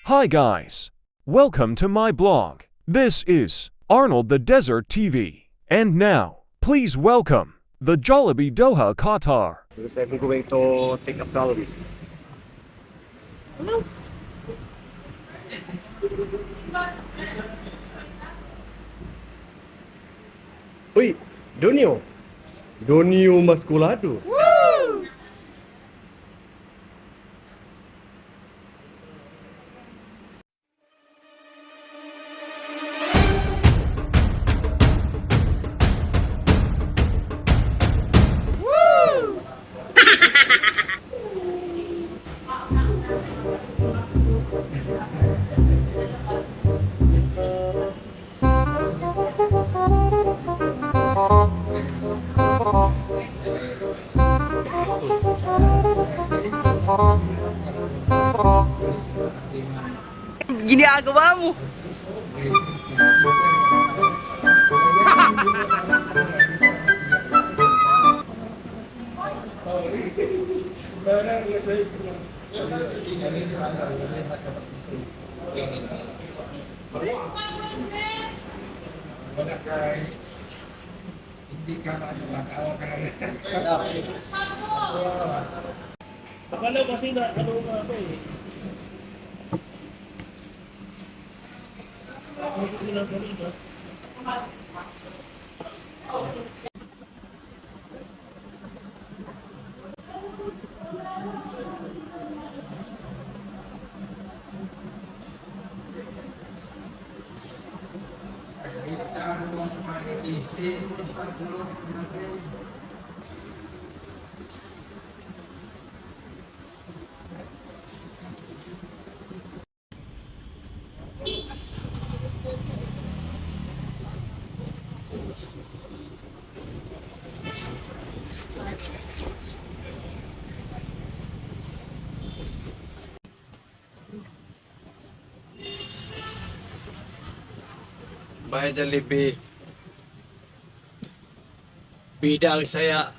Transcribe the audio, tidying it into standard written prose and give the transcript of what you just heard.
Hi guys, welcome to my blog. This is Arnold the Desert TV. And now, please welcome the Jollibee Doha Qatar. Because I'm going to take a calorie. Uy, Donio. Donio Masculado. Ginagawa mo. Hindi ka makakawa ka na. Akala kasi na ano nga ako eh. Ano ko lang kanina? Bahay Jollibee. Bida ang saya.